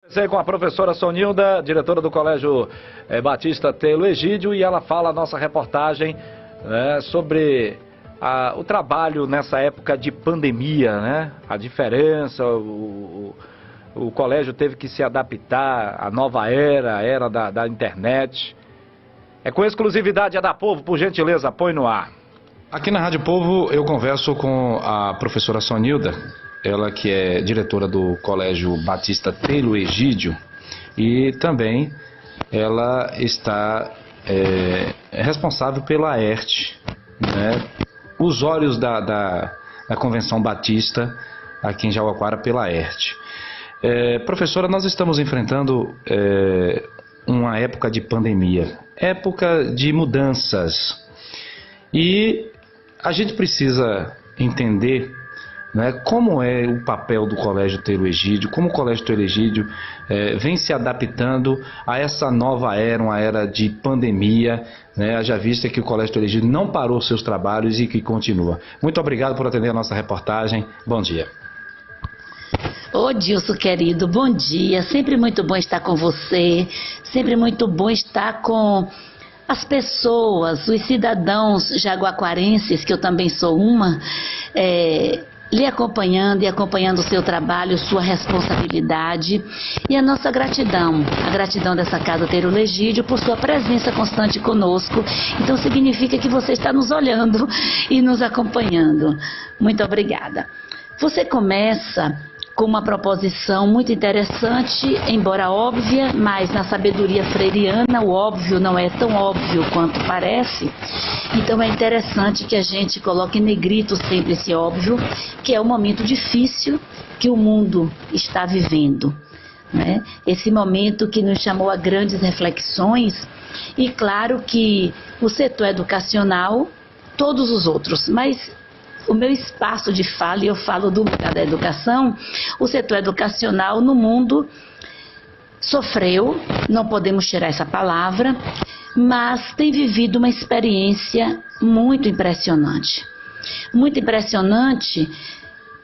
Conversei com a professora Sonilda, diretora do Colégio Batista Telo Egídio, e ela fala a nossa reportagem sobre o trabalho nessa época de pandemia, né? A diferença, o colégio teve que se adaptar à nova era, a era da internet. É com exclusividade da Povo, por gentileza, põe no ar. Aqui na Rádio Povo eu converso com a professora Sonilda, ela que é diretora do Colégio Batista Telo Egídio, e também ela está responsável pela AERT, né? Os olhos da Convenção Batista aqui em Jauaquara pela AERT. Professora, nós estamos enfrentando uma época de pandemia, época de mudanças, e a gente precisa entender, né, como é o papel do Colégio Telo Egídio, como o Colégio Telo Egídio vem se adaptando a essa nova era, uma era de pandemia, né, haja vista que o Colégio Telo Egídio não parou seus trabalhos e que continua. Muito obrigado por atender a nossa reportagem. Bom dia. Ô Dilson querido, bom dia. Sempre muito bom estar com você, sempre muito bom estar com as pessoas, os cidadãos jaguaquarenses, que eu também sou uma, lhe acompanhando e acompanhando o seu trabalho, sua responsabilidade e a nossa gratidão, a gratidão dessa Casa Telo Egídio por sua presença constante conosco. Então significa que você está nos olhando e nos acompanhando. Muito obrigada. Você começa com uma proposição muito interessante, embora óbvia, mas na sabedoria freiriana o óbvio não é tão óbvio quanto parece. Então é interessante que a gente coloque em negrito sempre esse óbvio, que é o momento difícil que o mundo está vivendo, né? Esse momento que nos chamou a grandes reflexões, e claro que o setor educacional, todos os outros, mas o meu espaço de fala, e eu falo do lugar da educação, o setor educacional no mundo sofreu, não podemos tirar essa palavra, mas tem vivido uma experiência muito impressionante. Muito impressionante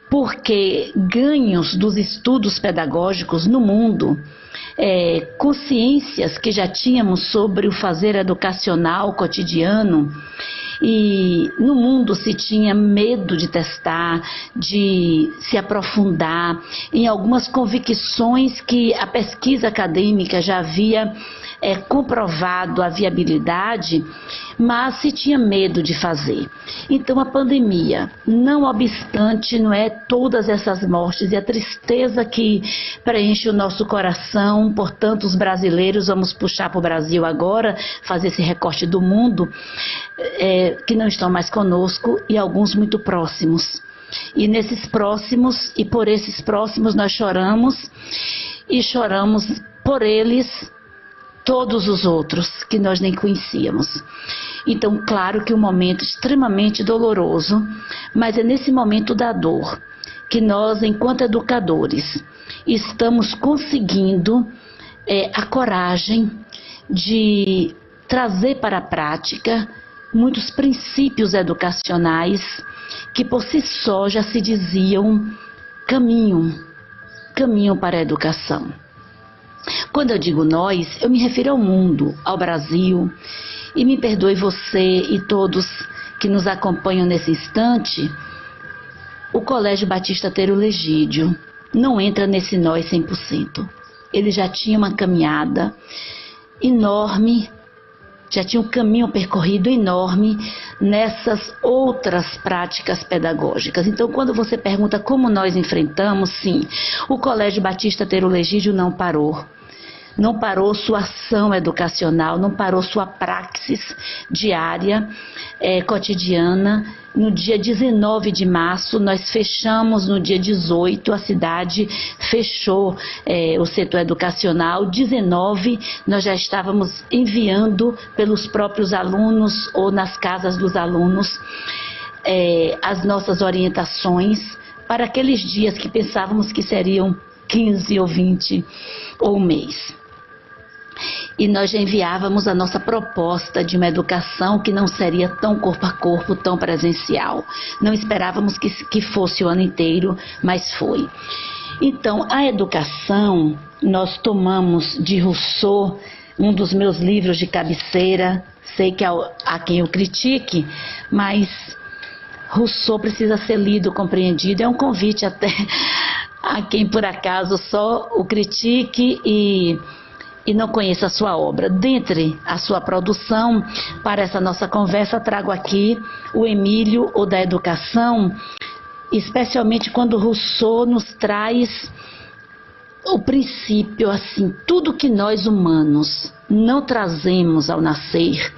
porque ganhos dos estudos pedagógicos no mundo, consciências que já tínhamos sobre o fazer educacional cotidiano, e no mundo se tinha medo de testar, de se aprofundar em algumas convicções que a pesquisa acadêmica já havia comprovado a viabilidade, mas se tinha medo de fazer. Então a pandemia, não obstante, não é todas essas mortes e a tristeza que preenche o nosso coração, portanto os brasileiros, vamos puxar para o Brasil agora, fazer esse recorte do mundo, que não estão mais conosco, e alguns muito próximos. E nesses próximos, e por esses próximos nós choramos, e choramos por eles todos os outros que nós nem conhecíamos. Então, claro que um momento extremamente doloroso, mas é nesse momento da dor que nós, enquanto educadores, estamos conseguindo a coragem de trazer para a prática muitos princípios educacionais que por si só já se diziam caminho para a educação. Quando eu digo nós, eu me refiro ao mundo, ao Brasil, e me perdoe você e todos que nos acompanham nesse instante, o Colégio Batista Telo Egídio não entra nesse nós 100%. Ele já tinha uma caminhada enorme, já tinha um caminho percorrido enorme nessas outras práticas pedagógicas. Então, quando você pergunta como nós enfrentamos, sim, o Colégio Batista Telo Egídio não parou. Não parou sua ação educacional, não parou sua praxis diária, cotidiana. No dia 19 de março, nós fechamos, no dia 18, a cidade fechou o setor educacional. 19, nós já estávamos enviando pelos próprios alunos ou nas casas dos alunos as nossas orientações para aqueles dias que pensávamos que seriam 15 ou 20 ou um mês. E nós já enviávamos a nossa proposta de uma educação que não seria tão corpo a corpo, tão presencial. Não esperávamos que fosse o ano inteiro, mas foi. Então, a educação, nós tomamos de Rousseau, um dos meus livros de cabeceira. Sei que há quem o critique, mas Rousseau precisa ser lido, compreendido. É um convite até a quem por acaso só o critique e não conheça a sua obra. Dentre a sua produção, para essa nossa conversa, trago aqui o Emílio, o da Educação, especialmente quando Rousseau nos traz o princípio, assim, tudo que nós humanos não trazemos ao nascer,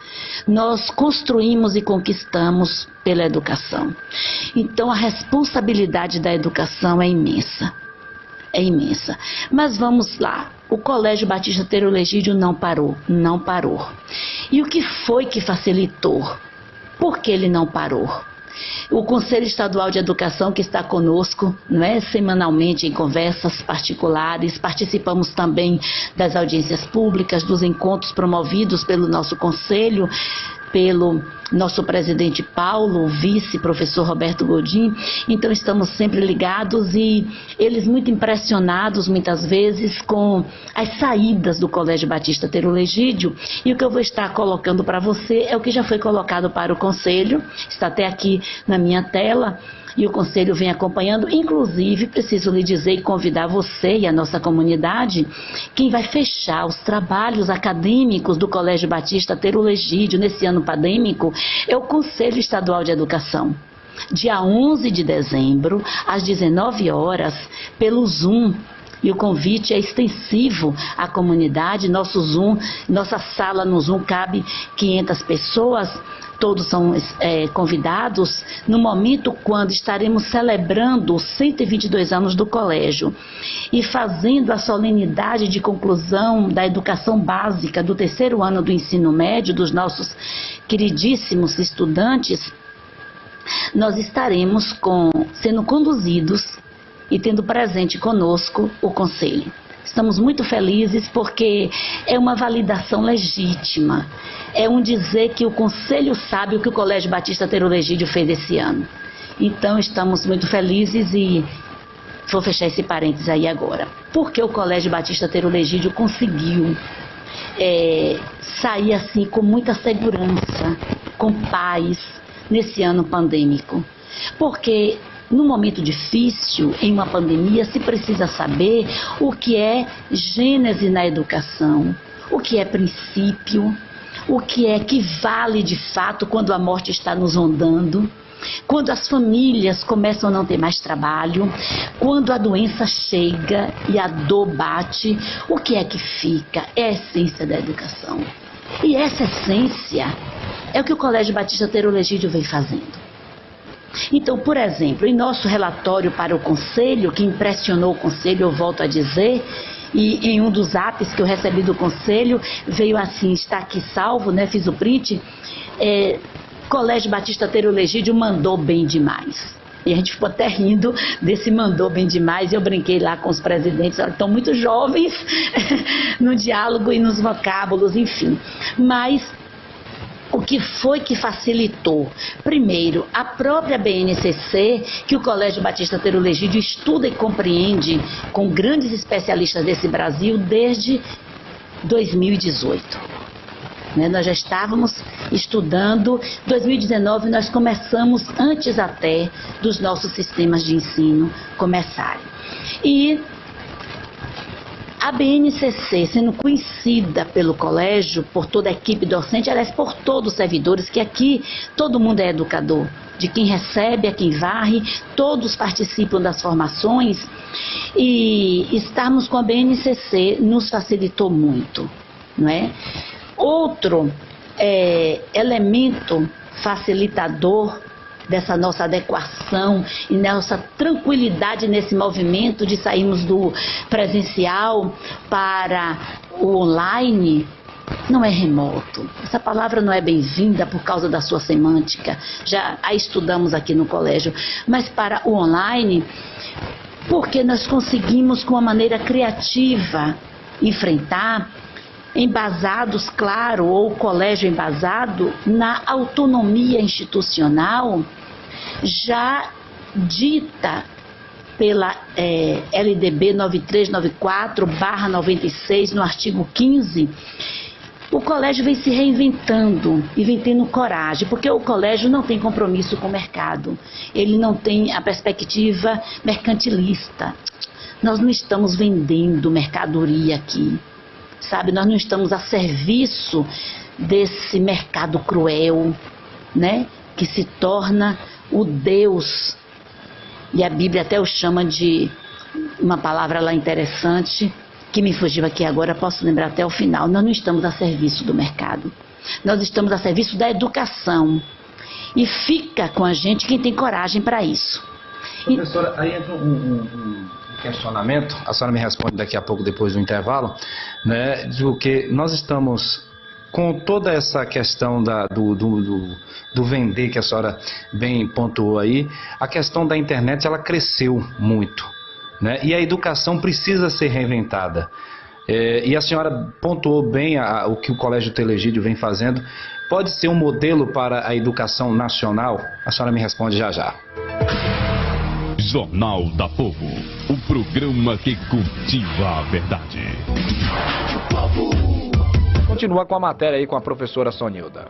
nós construímos e conquistamos pela educação. Então a responsabilidade da educação é imensa. É imensa. Mas vamos lá. O Colégio Batista Tero Legídio não parou. Não parou. E o que foi que facilitou? Por que ele não parou? O Conselho Estadual de Educação, que está conosco, não é, semanalmente em conversas particulares, participamos também das audiências públicas, dos encontros promovidos pelo nosso Conselho, pelo nosso presidente Paulo, o vice, professor Roberto Godin. Então estamos sempre ligados e eles muito impressionados muitas vezes com as saídas do Colégio Batista Tero Legídio. E o que eu vou estar colocando para você é o que já foi colocado para o Conselho, está até aqui na minha tela. E o Conselho vem acompanhando, inclusive, preciso lhe dizer e convidar você e a nossa comunidade, quem vai fechar os trabalhos acadêmicos do Colégio Batista Tero Legídio nesse ano pandêmico é o Conselho Estadual de Educação. Dia 11 de dezembro, às 19 horas, pelo Zoom. E o convite é extensivo à comunidade. Nosso Zoom, nossa sala no Zoom cabe 500 pessoas. Todos são convidados no momento quando estaremos celebrando os 122 anos do colégio e fazendo a solenidade de conclusão da educação básica do 3º ano do ensino médio dos nossos queridíssimos estudantes. Nós estaremos sendo conduzidos e tendo presente conosco o Conselho. Estamos muito felizes porque é uma validação legítima, é um dizer que o Conselho sabe o que o Colégio Batista Tero Legídio fez esse ano. Então estamos muito felizes e vou fechar esse parênteses aí agora. Porque o Colégio Batista Tero Legídio conseguiu sair assim com muita segurança, com paz, nesse ano pandêmico. Porque num momento difícil, em uma pandemia, se precisa saber o que é gênese na educação, o que é princípio, o que é que vale de fato quando a morte está nos rondando, quando as famílias começam a não ter mais trabalho, quando a doença chega e a dor bate, o que é que fica? É a essência da educação. E essa essência é o que o Colégio Batista Tero Legídio vem fazendo. Então, por exemplo, em nosso relatório para o Conselho, que impressionou o Conselho, eu volto a dizer, e em um dos apps que eu recebi do Conselho, veio assim, está aqui salvo, né, fiz o print, Colégio Batista Tero Legídio mandou bem demais. E a gente ficou até rindo desse mandou bem demais, eu brinquei lá com os presidentes, estão muito jovens no diálogo e nos vocábulos, enfim. Mas o que foi que facilitou? Primeiro, a própria BNCC, que o Colégio Batista Tero Legídio estuda e compreende com grandes especialistas desse Brasil desde 2018. Nós já estávamos estudando, em 2019 nós começamos antes até dos nossos sistemas de ensino começarem. E a BNCC, sendo conhecida pelo colégio, por toda a equipe docente, aliás, por todos os servidores, que aqui todo mundo é educador, de quem recebe a quem varre, todos participam das formações, e estarmos com a BNCC nos facilitou muito, não é? Outro elemento facilitador dessa nossa adequação e nossa tranquilidade nesse movimento de sairmos do presencial para o online, não é remoto. Essa palavra não é bem-vinda por causa da sua semântica, já a estudamos aqui no colégio, mas para o online, porque nós conseguimos com uma maneira criativa enfrentar, embasados, claro, ou o colégio embasado na autonomia institucional já dita pela LDB 9394/96, no artigo 15, o colégio vem se reinventando e vem tendo coragem, porque o colégio não tem compromisso com o mercado, ele não tem a perspectiva mercantilista. Nós não estamos vendendo mercadoria aqui, sabe? Nós não estamos a serviço desse mercado cruel, né? Que se torna o Deus, e a Bíblia até o chama de uma palavra lá interessante, que me fugiu aqui agora, posso lembrar até o final. Nós não estamos a serviço do mercado, nós estamos a serviço da educação, e fica com a gente quem tem coragem para isso. Professora, aí entra um questionamento, a senhora me responde daqui a pouco, depois do intervalo, né, do que nós estamos com toda essa questão do vender que a senhora bem pontuou aí. A questão da internet, ela cresceu muito, né, e a educação precisa ser reinventada. E a senhora pontuou bem o que o Colégio Telegídio vem fazendo. Pode ser um modelo para a educação nacional? A senhora me responde já já. Jornal da Povo, o programa que cultiva a verdade. Continua com a matéria aí com a professora Sonilda.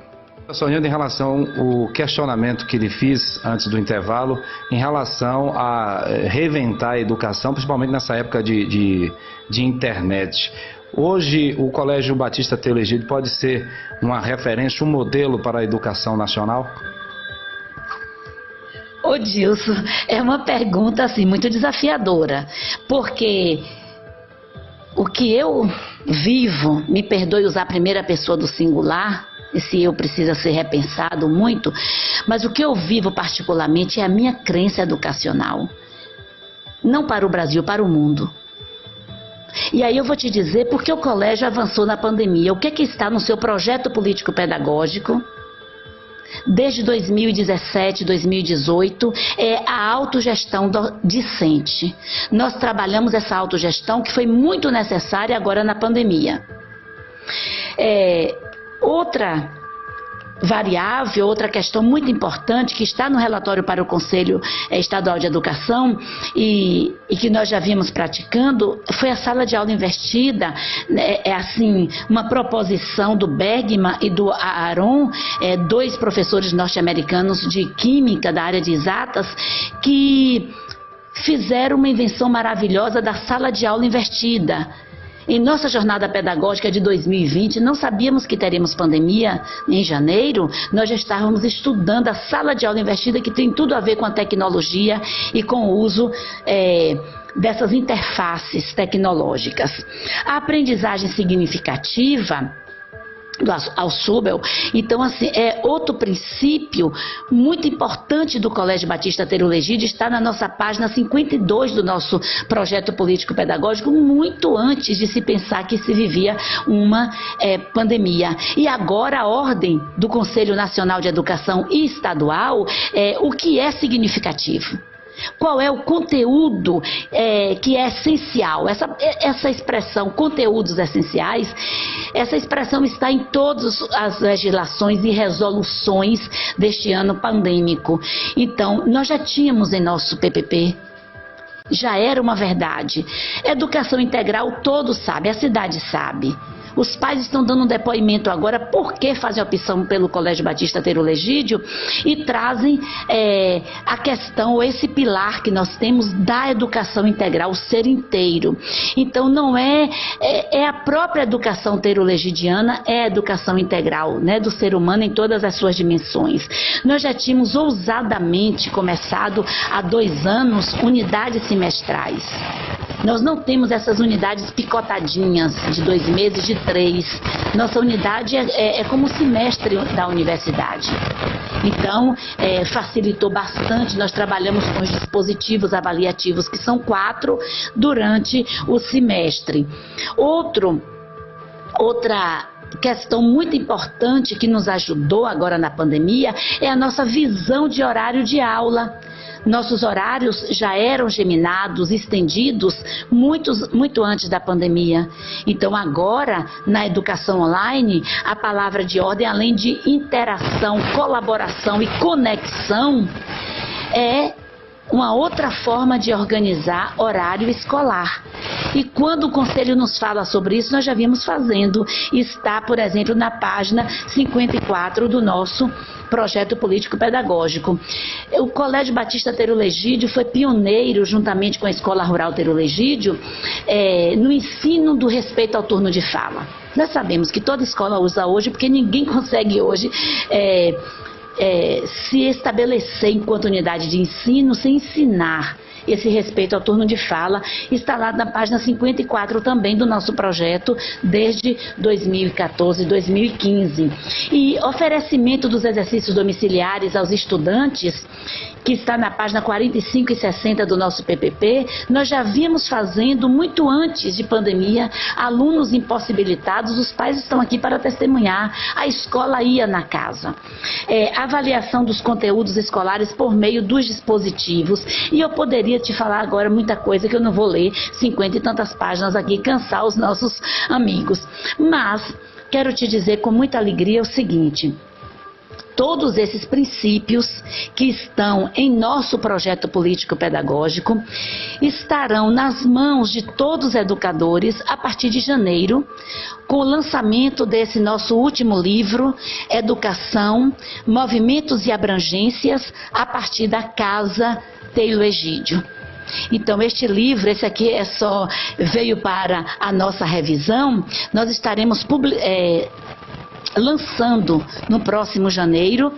Sonilda, em relação ao questionamento que lhe fiz antes do intervalo, em relação a reinventar a educação, principalmente nessa época de internet. Hoje, o Colégio Batista Telegídio pode ser uma referência, um modelo para a educação nacional? Ô Dilson, é uma pergunta assim muito desafiadora, porque o que eu vivo, me perdoe usar a primeira pessoa do singular, esse eu precisa ser repensado muito, mas o que eu vivo particularmente é a minha crença educacional, não para o Brasil, para o mundo. E aí eu vou te dizer porque o colégio avançou na pandemia, o que é que está no seu projeto político-pedagógico? Desde 2017, 2018, é a autogestão discente. Nós trabalhamos essa autogestão que foi muito necessária agora na pandemia. Outra variável, outra questão muito importante que está no relatório para o Conselho Estadual de Educação e que nós já vimos praticando foi a sala de aula invertida. Assim, uma proposição do Bergman e do Aaron, dois professores norte-americanos de química da área de exatas, que fizeram uma invenção maravilhosa da sala de aula invertida. Em nossa jornada pedagógica de 2020, não sabíamos que teríamos pandemia em janeiro, nós já estávamos estudando a sala de aula invertida, que tem tudo a ver com a tecnologia e com o uso dessas interfaces tecnológicas. A aprendizagem significativa do Alsobel, então assim, é outro princípio muito importante do Colégio Batista Telegídio, está na nossa página 52 do nosso projeto político-pedagógico, muito antes de se pensar que se vivia uma pandemia. E agora a ordem do Conselho Nacional de Educação e Estadual, o que é significativo? Qual é o conteúdo que é essencial? Essa expressão, conteúdos essenciais, essa expressão está em todas as legislações e resoluções deste ano pandêmico. Então, nós já tínhamos em nosso PPP, já era uma verdade. Educação integral, todos sabem, a cidade sabe. Os pais estão dando um depoimento agora por que fazem opção pelo Colégio Batista Telegídio e trazem a questão, esse pilar que nós temos da educação integral, o ser inteiro. Então não é a própria educação telegídiana, é a educação integral, né, do ser humano em todas as suas dimensões. Nós já tínhamos ousadamente começado há 2 anos unidades semestrais. Nós não temos essas unidades picotadinhas de 2 meses, de 3. Nossa unidade é como o semestre da universidade. Então, facilitou bastante. Nós trabalhamos com os dispositivos avaliativos, que são 4 durante o semestre. Outra questão muito importante que nos ajudou agora na pandemia é a nossa visão de horário de aula. Nossos horários já eram geminados, estendidos muito antes da pandemia. Então agora, na educação online, a palavra de ordem, além de interação, colaboração e conexão, é uma outra forma de organizar horário escolar. E quando o Conselho nos fala sobre isso, nós já vimos fazendo. Está, por exemplo, na página 54 do nosso projeto político-pedagógico. O Colégio Batista Teruel Egídio foi pioneiro, juntamente com a Escola Rural Teruel Egídio, no ensino do respeito ao turno de fala. Nós sabemos que toda escola usa hoje, porque ninguém consegue hoje se estabelecer enquanto unidade de ensino sem ensinar esse respeito ao turno de fala. Está lá na página 54 também do nosso projeto, desde 2014 e 2015. E oferecimento dos exercícios domiciliares aos estudantes, que está na página 45 e 60 do nosso PPP, nós já vimos fazendo muito antes de pandemia. Alunos impossibilitados, os pais estão aqui para testemunhar, a escola ia na casa. Avaliação dos conteúdos escolares por meio dos dispositivos. E eu poderia te falar agora muita coisa que eu não vou ler 50 e tantas páginas aqui e cansar os nossos amigos. Mas quero te dizer com muita alegria o seguinte: todos esses princípios que estão em nosso projeto político-pedagógico estarão nas mãos de todos os educadores a partir de janeiro, com o lançamento desse nosso último livro, Educação, Movimentos e Abrangências, a partir da Casa Teruel Egídio. Então, este livro, esse aqui veio para a nossa revisão. Nós estaremos lançando no próximo janeiro.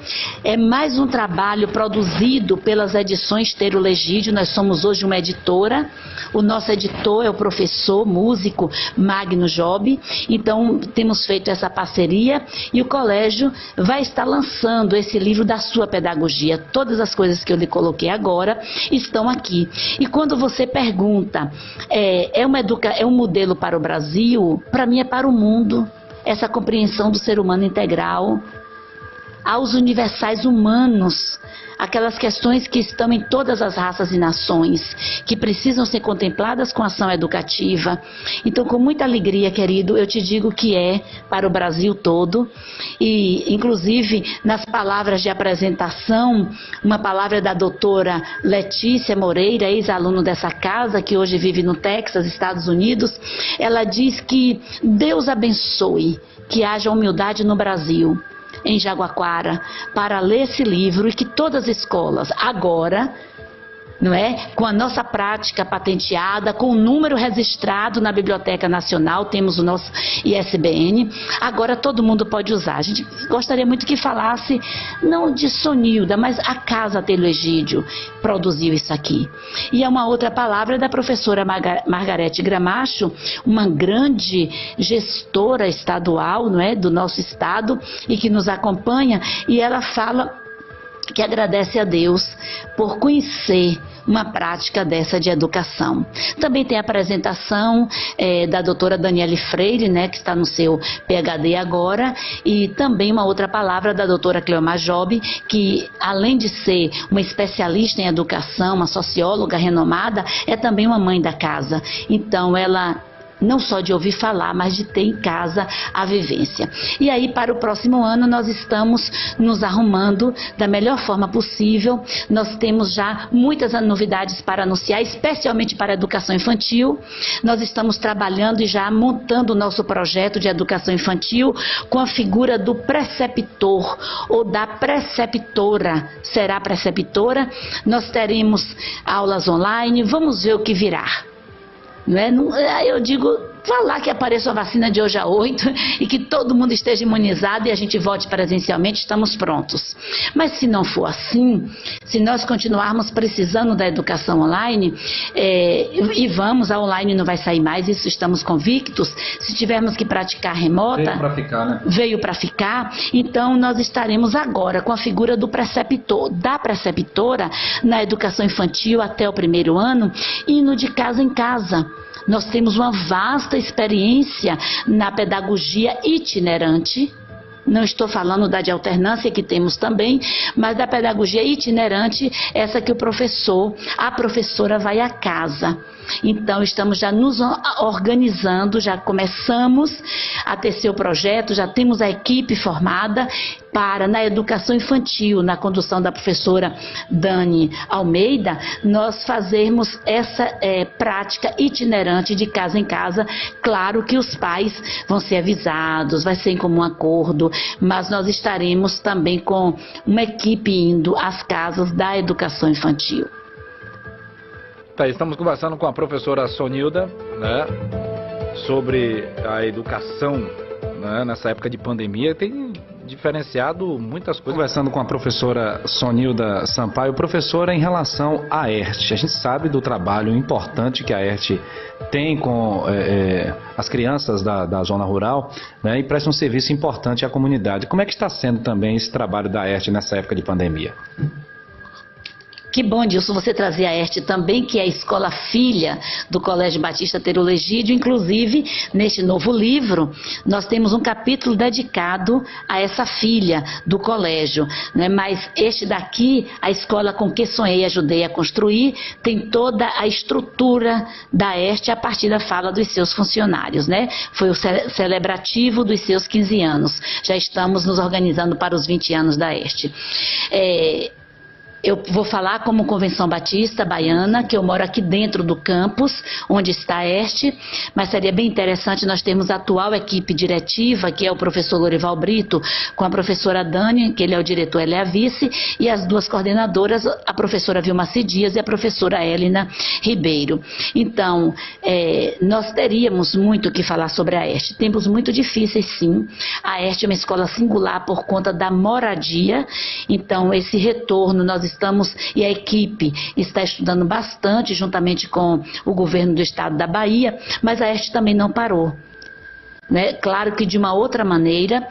É mais um trabalho produzido pelas edições Teruel Egídio. Nós somos hoje uma editora. O nosso editor é o professor, músico Magno Job. Então temos feito essa parceria e o colégio vai estar lançando esse livro da sua pedagogia. Todas as coisas que eu lhe coloquei agora estão aqui. E quando você pergunta, é um modelo para o Brasil? Para mim é para o mundo. Essa compreensão do ser humano integral, aos universais humanos, aquelas questões que estão em todas as raças e nações, que precisam ser contempladas com ação educativa. Então, com muita alegria, querido, eu te digo que é para o Brasil todo. E, inclusive, nas palavras de apresentação, uma palavra da doutora Letícia Moreira, ex-aluno dessa casa, que hoje vive no Texas, Estados Unidos, ela diz que Deus abençoe, que haja humildade no Brasil, em Jaguaquara, para ler esse livro, e que todas as escolas agora, não é, com a nossa prática patenteada, com o número registrado na Biblioteca Nacional, temos o nosso ISBN, agora todo mundo pode usar. A gente gostaria muito que falasse, não de Sonilda, mas a Casa Teruel Egídio produziu isso aqui. E é uma outra palavra da professora Margarete Gramacho, uma grande gestora estadual, não é, do nosso estado, e que nos acompanha, e ela fala que agradece a Deus por conhecer uma prática dessa de educação. Também tem a apresentação da doutora Daniele Freire, né, que está no seu PhD agora, e também uma outra palavra da doutora Cleomar Job, que além de ser uma especialista em educação, uma socióloga renomada, é também uma mãe da casa. Então ela não só de ouvir falar, mas de ter em casa a vivência. E aí, para o próximo ano, nós estamos nos arrumando da melhor forma possível. Nós temos já muitas novidades para anunciar, especialmente para a educação infantil. Nós estamos trabalhando e já montando o nosso projeto de educação infantil com a figura do preceptor ou da preceptora. Será preceptora? Nós teremos aulas online, vamos ver o que virá. Não é? Eu digo, falar que apareça a vacina de hoje a 8 e que todo mundo esteja imunizado e a gente volte presencialmente, estamos prontos. Mas se não for assim, se nós continuarmos precisando da educação online, e a online não vai sair mais, isso estamos convictos, se tivermos que praticar remota, veio para ficar, né? Veio para ficar, então nós estaremos agora com a figura do preceptor, da preceptora na educação infantil até o 1º ano, indo de casa em casa. Nós temos uma vasta experiência na pedagogia itinerante. Não estou falando da de alternância, que temos também, mas da pedagogia itinerante, essa que a professora vai à casa. Então, estamos já nos organizando, já começamos a tecer o projeto, já temos a equipe formada, para, na educação infantil, na condução da professora Dani Almeida, nós fazermos essa prática itinerante de casa em casa. Claro que os pais vão ser avisados, vai ser em comum acordo, mas nós estaremos também com uma equipe indo às casas da educação infantil. Tá, estamos conversando com a professora Sonilda, né, sobre a educação, né, nessa época de pandemia. Tem diferenciado muitas coisas. Conversando com a professora Sonilda Sampaio. Professora, em relação à ERT, a gente sabe do trabalho importante que a ERT tem com as crianças da zona rural, né, e presta um serviço importante à comunidade. Como é que está sendo também esse trabalho da ERT nessa época de pandemia? Que bom, Dilson, você trazer a ERT também, que é a escola filha do Colégio Batista Teru Egídio. Inclusive, neste novo livro, nós temos um capítulo dedicado a essa filha do colégio, né? Mas este daqui, a escola com que sonhei e ajudei a construir, tem toda a estrutura da ERT a partir da fala dos seus funcionários, né? Foi o celebrativo dos seus 15 anos. Já estamos nos organizando para os 20 anos da ERT. Eu vou falar como Convenção Batista Baiana, que eu moro aqui dentro do campus, onde está a ERT, mas seria bem interessante nós termos a atual equipe diretiva, que é o professor Lorival Brito, com a professora Dani, que ele é o diretor, ela é a vice, e as duas coordenadoras, a professora Vilmaci Dias e a professora Helena Ribeiro. Então, nós teríamos muito o que falar sobre a ERT. Tempos muito difíceis, sim. A ERT é uma escola singular por conta da moradia, então esse retorno nós estamos, e a equipe está estudando bastante juntamente com o governo do estado da Bahia, mas a ERT também não parou, né? Claro que de uma outra maneira,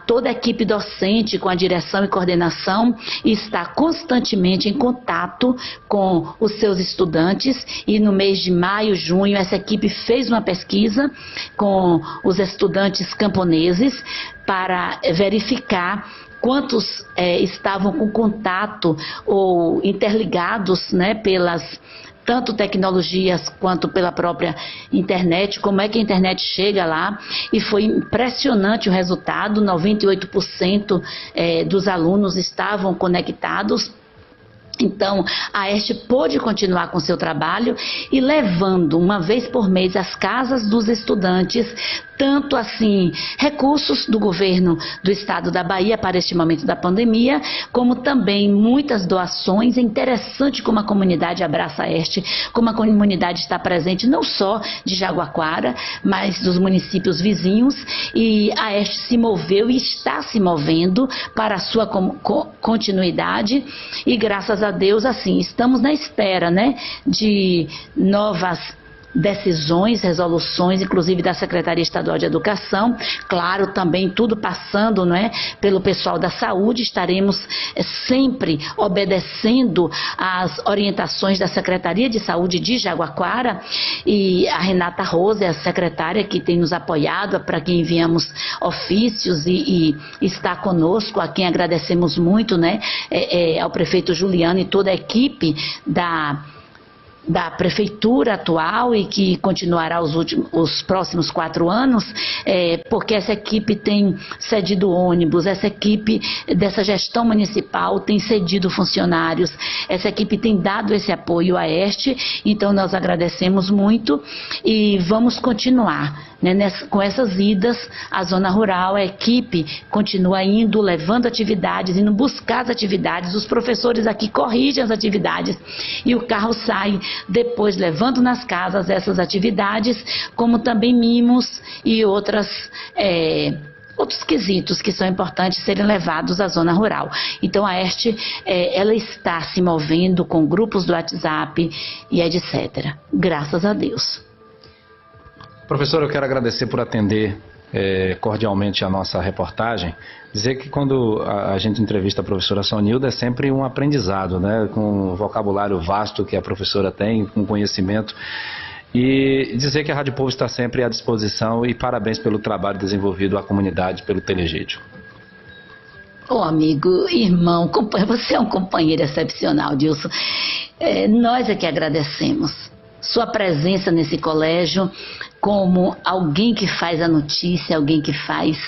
toda a equipe docente com a direção e coordenação está constantemente em contato com os seus estudantes, e no mês de maio, junho, essa equipe fez uma pesquisa com os estudantes camponeses para verificar quantos estavam com contato ou interligados, né, pelas tanto tecnologias quanto pela própria internet, como é que a internet chega lá, e foi impressionante o resultado. 98% dos alunos estavam conectados. Então, a ERT pôde continuar com seu trabalho e levando uma vez por mês às casas dos estudantes, tanto assim, recursos do governo do estado da Bahia para este momento da pandemia, como também muitas doações. É interessante como a comunidade abraça a ERT, como a comunidade está presente não só de Jaguaquara, mas dos municípios vizinhos, e a ERT se moveu e está se movendo para a sua continuidade, e graças a Deus, assim, estamos na espera, né, de novas decisões, resoluções, inclusive da Secretaria Estadual de Educação. Claro, também tudo passando, não é, pelo pessoal da saúde. Estaremos sempre obedecendo às orientações da Secretaria de Saúde de Jaguaquara, e a Renata Rose, a secretária que tem nos apoiado, para quem enviamos ofícios e está conosco, a quem agradecemos muito, né, ao prefeito Juliano e toda a equipe da prefeitura atual, e que continuará os próximos 4 anos, porque essa equipe tem cedido ônibus, essa equipe dessa gestão municipal tem cedido funcionários, essa equipe tem dado esse apoio à ERT. Então nós agradecemos muito e vamos continuar, né, com essas idas à zona rural. A equipe continua indo, levando atividades, indo buscar as atividades, os professores aqui corrigem as atividades e o carro sai depois levando nas casas essas atividades, como também mimos e outros quesitos que são importantes serem levados à zona rural. Então a ERT, ela está se movendo com grupos do WhatsApp e etc. Graças a Deus. Professor, eu quero agradecer por atender cordialmente a nossa reportagem. Dizer que quando a gente entrevista a professora Sonilda é sempre um aprendizado, né? Com o vocabulário vasto que a professora tem, com conhecimento. E dizer que a Rádio Povo está sempre à disposição, e parabéns pelo trabalho desenvolvido à comunidade pelo Telegídio. Ô amigo, irmão, você é um companheiro excepcional, Dilson. Nós é que agradecemos sua presença nesse colégio, como alguém que faz a notícia, alguém que faz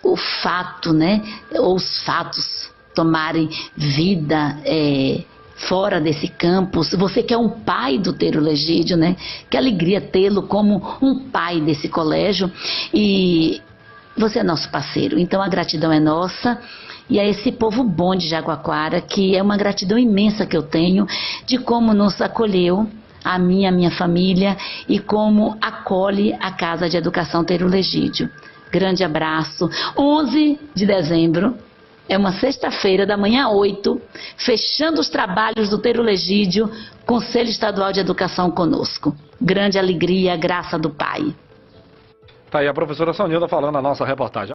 o fato, né, ou os fatos tomarem vida fora desse campus. Você que é um pai do Teiro Egídio, né? Que alegria tê-lo como um pai desse colégio. E você é nosso parceiro, então a gratidão é nossa. E a esse povo bom de Jaguaquara, que é uma gratidão imensa que eu tenho de como nos acolheu, a minha família, e como acolhe a Casa de Educação Teiro Egídio. Grande abraço. 11 de dezembro. É uma sexta-feira, da manhã 8, fechando os trabalhos do Teiro Egídio, Conselho Estadual de Educação conosco. Grande alegria, graça do Pai. Tá aí a professora Sonilda falando a nossa reportagem.